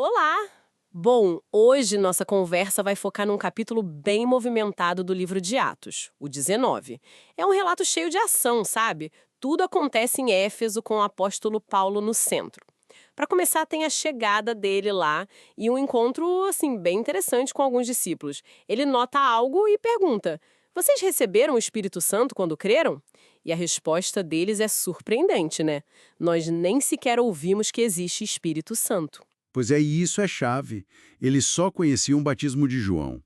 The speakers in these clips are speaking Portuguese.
Olá! Bom, hoje nossa conversa vai focar num capítulo bem movimentado do livro de Atos, o 19. É um relato cheio de ação, sabe? Tudo acontece em Éfeso com o apóstolo Paulo no centro. Para começar, tem a chegada dele lá e um encontro, assim, bem interessante com alguns discípulos. Ele nota algo e pergunta: Vocês receberam o Espírito Santo quando creram? E a resposta deles é surpreendente, né? Nós nem sequer ouvimos que existe Espírito Santo. Pois é, e isso é chave. Eles só conheciam o batismo de João,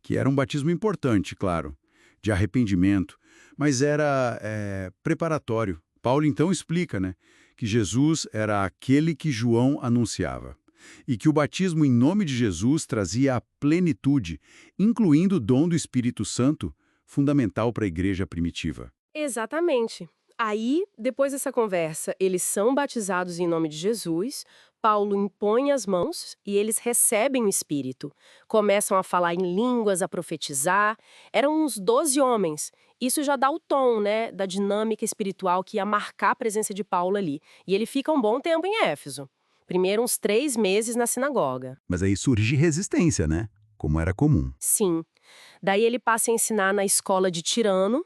que era um batismo importante, claro, de arrependimento, mas era preparatório. Paulo então explica, né, que Jesus era aquele que João anunciava e que o batismo em nome de Jesus trazia a plenitude, incluindo o dom do Espírito Santo, fundamental para a igreja primitiva. Exatamente. Aí, depois dessa conversa, eles são batizados em nome de Jesus, Paulo impõe as mãos e eles recebem o Espírito. Começam a falar em línguas, a profetizar. Eram uns 12 homens. Isso já dá o tom, né, da dinâmica espiritual que ia marcar a presença de Paulo ali. E ele fica um bom tempo em Éfeso. Primeiro uns 3 meses na sinagoga. Mas aí surge resistência, né? Como era comum. Sim. Daí ele passa a ensinar na escola de Tirano,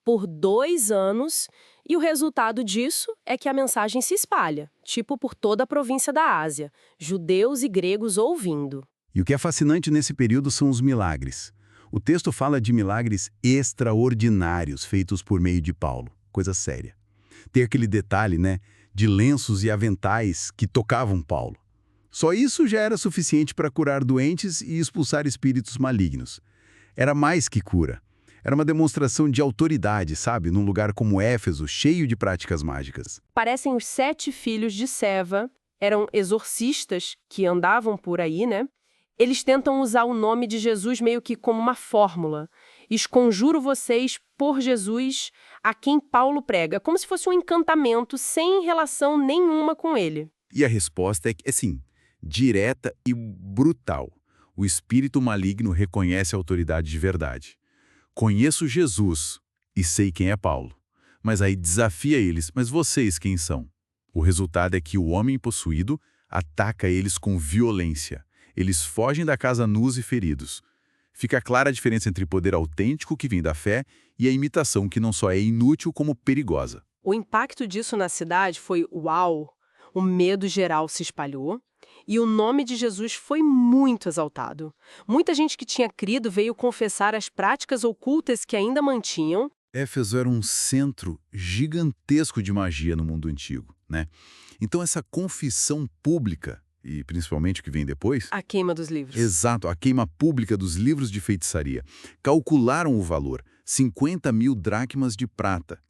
por 2 anos, e o resultado disso é que a mensagem se espalha, tipo por toda a província da Ásia, judeus e gregos ouvindo. E o que é fascinante nesse período são os milagres. O texto fala de milagres extraordinários feitos por meio de Paulo, coisa séria. Tem aquele detalhe, né, de lenços e aventais que tocavam Paulo. Só isso já era suficiente para curar doentes e expulsar espíritos malignos. Era mais que cura. Era uma demonstração de autoridade, sabe, num lugar como Éfeso, cheio de práticas mágicas. Parecem os 7 filhos de Seva, eram exorcistas que andavam por aí, né? Eles tentam usar o nome de Jesus meio que como uma fórmula. Esconjuro vocês por Jesus a quem Paulo prega, como se fosse um encantamento sem relação nenhuma com ele. E a resposta é sim, direta e brutal. O espírito maligno reconhece a autoridade de verdade. Conheço Jesus e sei quem é Paulo. Mas aí desafia eles, mas vocês quem são? O resultado é que o homem possuído ataca eles com violência. Eles fogem da casa nus e feridos. Fica clara a diferença entre poder autêntico que vem da fé e a imitação que não só é inútil como perigosa. O impacto disso na cidade foi uau! O medo geral se espalhou e o nome de Jesus foi muito exaltado. Muita gente que tinha crido veio confessar as práticas ocultas que ainda mantinham. Éfeso era um centro gigantesco de magia no mundo antigo, né? Então essa confissão pública, e principalmente o que vem depois... A queima dos livros. Exato, a queima pública dos livros de feitiçaria. Calcularam o valor, 50 mil dracmas de prata.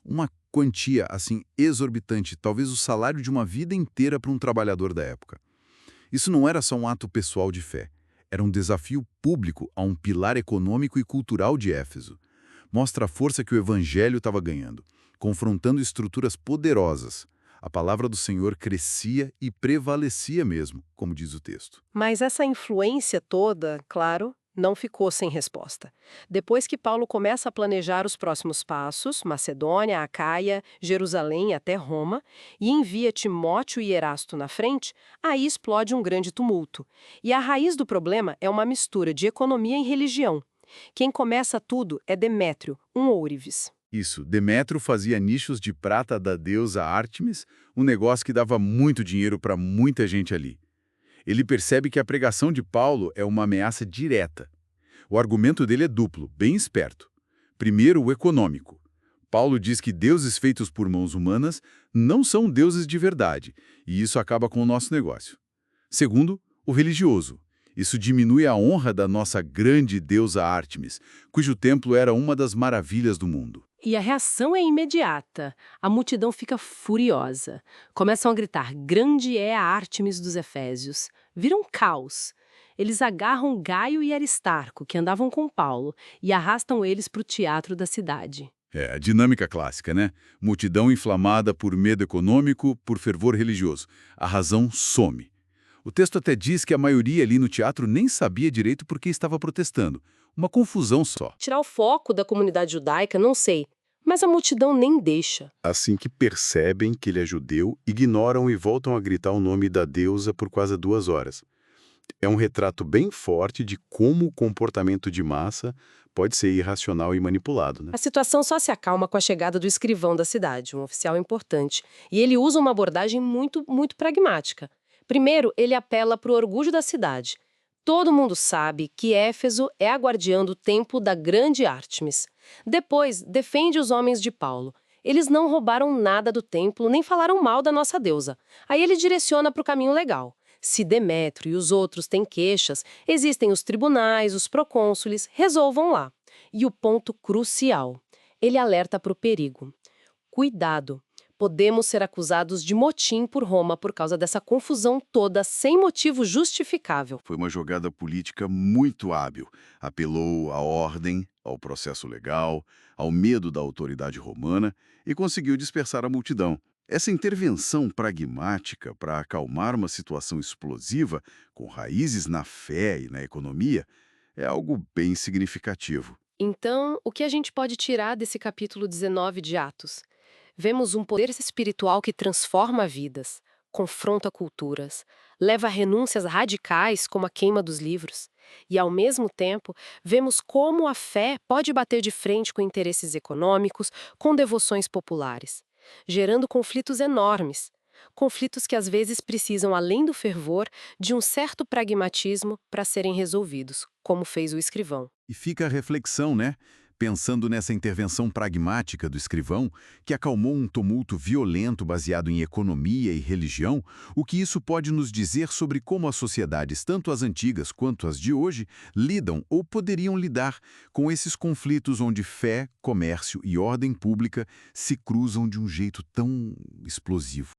Uma quantia, assim, exorbitante, talvez o salário de uma vida inteira para um trabalhador da época. Isso não era só um ato pessoal de fé. Era um desafio público a um pilar econômico e cultural de Éfeso. Mostra a força que o evangelho estava ganhando, confrontando estruturas poderosas. A palavra do Senhor crescia e prevalecia mesmo, como diz o texto. Mas essa influência toda, claro, não ficou sem resposta. Depois que Paulo começa a planejar os próximos passos, Macedônia, Acaia, Jerusalém até Roma, e envia Timóteo e Erasto na frente, aí explode um grande tumulto. E a raiz do problema é uma mistura de economia e religião. Quem começa tudo é Demétrio, um ourives. Isso, Demétrio fazia nichos de prata da deusa Ártemis, um negócio que dava muito dinheiro para muita gente ali. Ele percebe que a pregação de Paulo é uma ameaça direta. O argumento dele é duplo, bem esperto. Primeiro, o econômico. Paulo diz que deuses feitos por mãos humanas não são deuses de verdade, e isso acaba com o nosso negócio. Segundo, o religioso. Isso diminui a honra da nossa grande deusa Ártemis, cujo templo era uma das maravilhas do mundo. E a reação é imediata. A multidão fica furiosa. Começam a gritar: "Grande é a Ártemis dos Efésios!" Vira um caos. Eles agarram Gaio e Aristarco, que andavam com Paulo, e arrastam eles para o teatro da cidade. É, a dinâmica clássica, né? Multidão inflamada por medo econômico, por fervor religioso. A razão some. O texto até diz que a maioria ali no teatro nem sabia direito por que estava protestando. Uma confusão só. Tirar o foco da comunidade judaica, não sei. Mas a multidão nem deixa. Assim que percebem que ele é judeu, ignoram e voltam a gritar o nome da deusa por quase 2 horas. É um retrato bem forte de como o comportamento de massa pode ser irracional e manipulado, né? A situação só se acalma com a chegada do escrivão da cidade, um oficial importante, e ele usa uma abordagem muito pragmática. Primeiro, ele apela para o orgulho da cidade. Todo mundo sabe que Éfeso é a guardiã do templo da grande Ártemis. Depois, defende os homens de Paulo. Eles não roubaram nada do templo, nem falaram mal da nossa deusa. Aí ele direciona para o caminho legal. Se Demétrio e os outros têm queixas, existem os tribunais, os procônsules, resolvam lá. E o ponto crucial, ele alerta para o perigo. Cuidado, podemos ser acusados de motim por Roma por causa dessa confusão toda sem motivo justificável. Foi uma jogada política muito hábil. Apelou à ordem, ao processo legal, ao medo da autoridade romana e conseguiu dispersar a multidão. Essa intervenção pragmática para acalmar uma situação explosiva, com raízes na fé e na economia, é algo bem significativo. Então, o que a gente pode tirar desse capítulo 19 de Atos? Vemos um poder espiritual que transforma vidas, confronta culturas, leva a renúncias radicais como a queima dos livros. E, ao mesmo tempo, vemos como a fé pode bater de frente com interesses econômicos, com devoções populares, gerando conflitos enormes. Conflitos que às vezes precisam, além do fervor, de um certo pragmatismo para serem resolvidos, como fez o escrivão. E fica a reflexão, né? Pensando nessa intervenção pragmática do escrivão, que acalmou um tumulto violento baseado em economia e religião, o que isso pode nos dizer sobre como as sociedades, tanto as antigas quanto as de hoje, lidam ou poderiam lidar com esses conflitos onde fé, comércio e ordem pública se cruzam de um jeito tão explosivo.